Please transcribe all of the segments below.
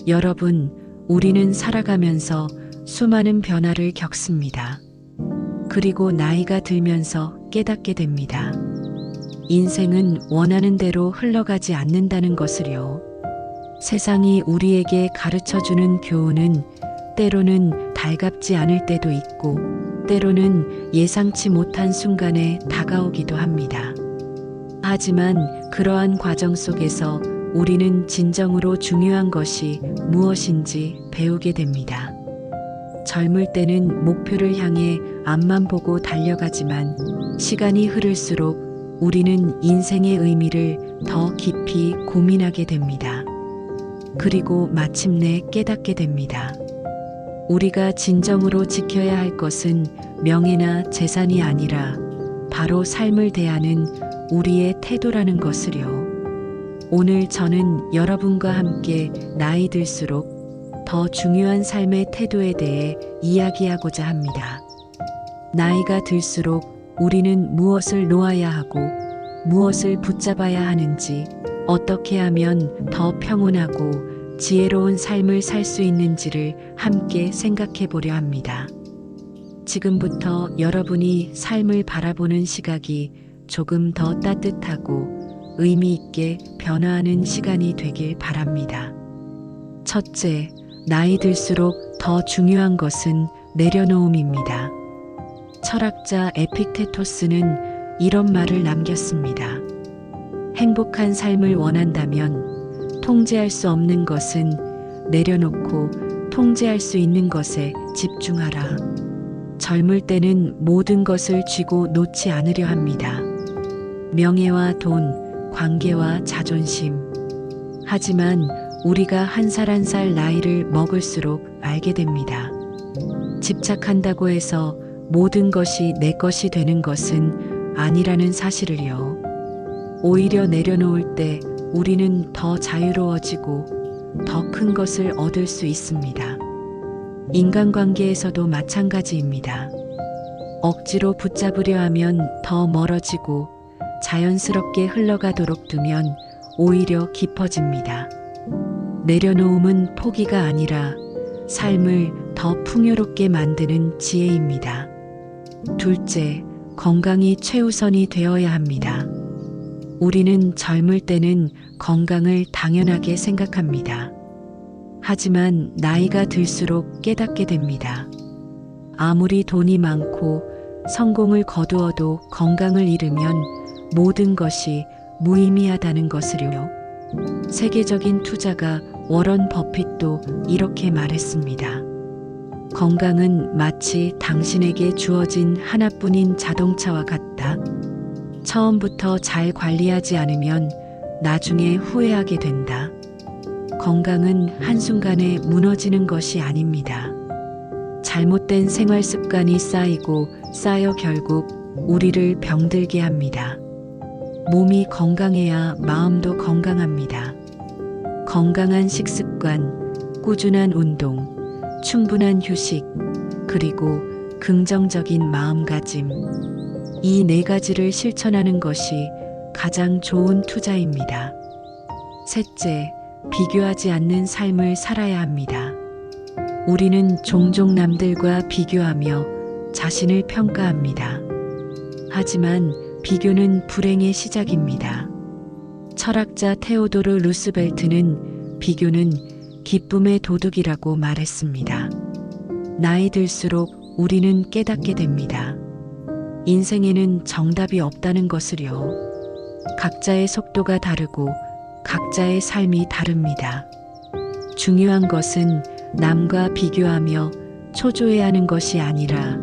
여러분, 우리는 살아가면서 수많은 변화를 겪습니다. 그리고 나이가 들면서 깨닫게 됩니다. 인생은 원하는 대로 흘러가지 않는다는 것을요. 세상이 우리에게 가르쳐주는 교훈은 때로는 달갑지 않을 때도 있고, 때로는 예상치 못한 순간에 다가오기도 합니다. 하지만 그러한 과정 속에서 우리는 진정으로 중요한 것이 무엇인지 배우게 됩니다. 젊을 때는 목표를 향해 앞만 보고 달려가지만 시간이 흐를수록 우리는 인생의 의미를 더 깊이 고민하게 됩니다. 그리고 마침내 깨닫게 됩니다. 우리가 진정으로 지켜야 할 것은 명예나 재산이 아니라 바로 삶을 대하는 우리의 태도라는 것을요. 오늘 저는 여러분과 함께 나이 들수록 더 중요한 삶의 태도에 대해 이야기하고자 합니다. 나이가 들수록 우리는 무엇을 놓아야 하고 무엇을 붙잡아야 하는지, 어떻게 하면 더 평온하고 지혜로운 삶을 살 수 있는지를 함께 생각해 보려 합니다. 지금부터 여러분이 삶을 바라보는 시각이 조금 더 따뜻하고 의미 있게 변화하는 시간이 되길 바랍니다. 첫째, 나이 들수록 더 중요한 것은 내려놓음입니다. 철학자 에픽테토스는 이런 말을 남겼습니다. 행복한 삶을 원한다면 통제할 수 없는 것은 내려놓고 통제할 수 있는 것에 집중하라. 젊을 때는 모든 것을 쥐고 놓지 않으려 합니다. 명예와 돈, 관계와 자존심. 하지만 우리가 한 살 한 살 나이를 먹을수록 알게 됩니다. 집착한다고 해서 모든 것이 내 것이 되는 것은 아니라는 사실을요. 오히려 내려놓을 때 우리는 더 자유로워지고 더 큰 것을 얻을 수 있습니다. 인간관계에서도 마찬가지입니다. 억지로 붙잡으려 하면 더 멀어지고 자연스럽게 흘러가도록 두면 오히려 깊어집니다. 내려놓음은 포기가 아니라 삶을 더 풍요롭게 만드는 지혜입니다. 둘째, 건강이 최우선이 되어야 합니다. 우리는 젊을 때는 건강을 당연하게 생각합니다. 하지만 나이가 들수록 깨닫게 됩니다. 아무리 돈이 많고 성공을 거두어도 건강을 잃으면 모든 것이 무의미하다는 것을요. 세계적인 투자가 워런 버핏도 이렇게 말했습니다. 건강은 마치 당신에게 주어진 하나뿐인 자동차와 같다. 처음부터 잘 관리하지 않으면 나중에 후회하게 된다. 건강은 한순간에 무너지는 것이 아닙니다. 잘못된 생활 습관이 쌓여 결국 우리를 병들게 합니다. 몸이 건강해야 마음도 건강합니다. 건강한 식습관, 꾸준한 운동, 충분한 휴식, 그리고 긍정적인 마음가짐. 이 네 가지를 실천하는 것이 가장 좋은 투자입니다. 셋째, 비교하지 않는 삶을 살아야 합니다. 우리는 종종 남들과 비교하며 자신을 평가합니다. 하지만 비교는 불행의 시작입니다. 철학자 테오도르 루스벨트는 비교는 기쁨의 도둑이라고 말했습니다. 나이 들수록 우리는 깨닫게 됩니다. 인생에는 정답이 없다는 것을요. 각자의 속도가 다르고 각자의 삶이 다릅니다. 중요한 것은 남과 비교하며 초조해하는 것이 아니라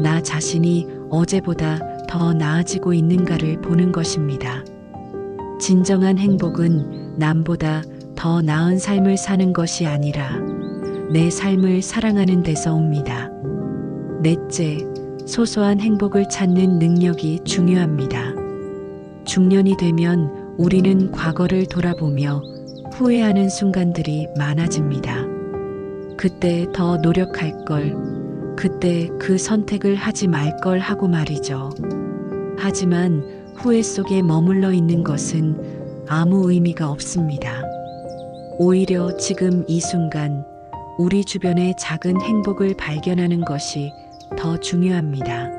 나 자신이 어제보다 더 나아지고 있는가를 보는 것입니다. 진정한 행복은 남보다 더 나은 삶을 사는 것이 아니라 내 삶을 사랑하는 데서 옵니다. 넷째, 소소한 행복을 찾는 능력이 중요합니다. 중년이 되면 우리는 과거를 돌아보며 후회하는 순간들이 많아집니다. 그때 더 노력할 걸, 그때 그 선택을 하지 말 걸 하고 말이죠. 하지만 후회 속에 머물러 있는 것은 아무 의미가 없습니다. 오히려 지금 이 순간 우리 주변의 작은 행복을 발견하는 것이 더 중요합니다.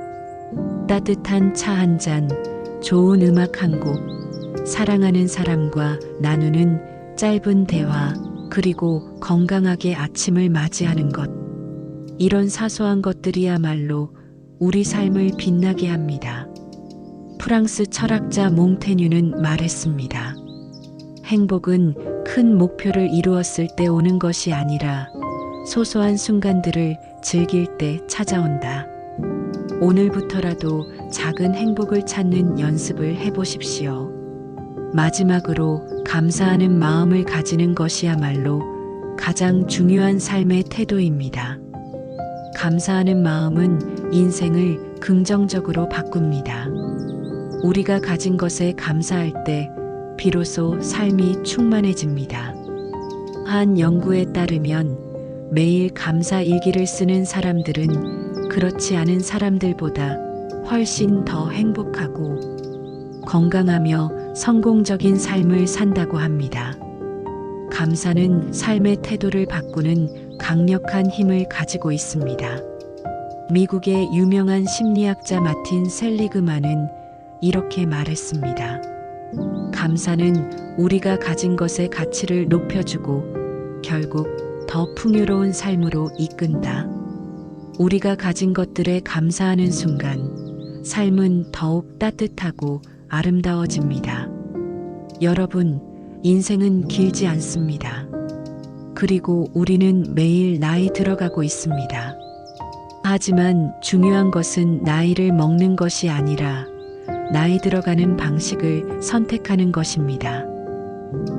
따뜻한 차 한 잔, 좋은 음악 한 곡, 사랑하는 사람과 나누는 짧은 대화, 그리고 건강하게 아침을 맞이하는 것. 이런 사소한 것들이야말로 우리 삶을 빛나게 합니다. 프랑스 철학자 몽테뉴는 말했습니다. 행복은 큰 목표를 이루었을 때 오는 것이 아니라 소소한 순간들을 즐길 때 찾아온다. 오늘부터라도 작은 행복을 찾는 연습을 해보십시오. 마지막으로 감사하는 마음을 가지는 것이야말로 가장 중요한 삶의 태도입니다. 감사하는 마음은 인생을 긍정적으로 바꿉니다. 우리가 가진 것에 감사할 때 비로소 삶이 충만해집니다. 한 연구에 따르면 매일 감사 일기를 쓰는 사람들은 그렇지 않은 사람들보다 훨씬 더 행복하고 건강하며 성공적인 삶을 산다고 합니다. 감사는 삶의 태도를 바꾸는 강력한 힘을 가지고 있습니다. 미국의 유명한 심리학자 마틴 셀리그만은 이렇게 말했습니다. 감사는 우리가 가진 것의 가치를 높여주고 결국 더 풍요로운 삶으로 이끈다. 우리가 가진 것들에 감사하는 순간 삶은 더욱 따뜻하고 아름다워집니다. 여러분, 인생은 길지 않습니다. 그리고 우리는 매일 나이 들어가고 있습니다. 하지만 중요한 것은 나이를 먹는 것이 아니라 나이 들어가는 방식을 선택하는 것입니다.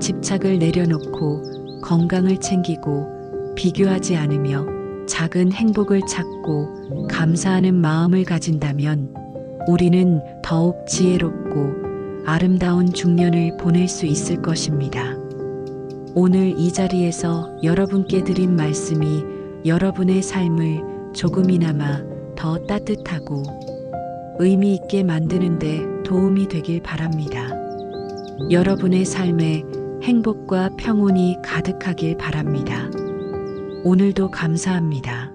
집착을 내려놓고 건강을 챙기고 비교하지 않으며 작은 행복을 찾고 감사하는 마음을 가진다면 우리는 더욱 지혜롭고 아름다운 중년을 보낼 수 있을 것입니다. 오늘 이 자리에서 여러분께 드린 말씀이 여러분의 삶을 조금이나마 더 따뜻하고 의미 있게 만드는데 도움이 되길 바랍니다. 여러분의 삶에 행복과 평온이 가득하길 바랍니다. 오늘도 감사합니다.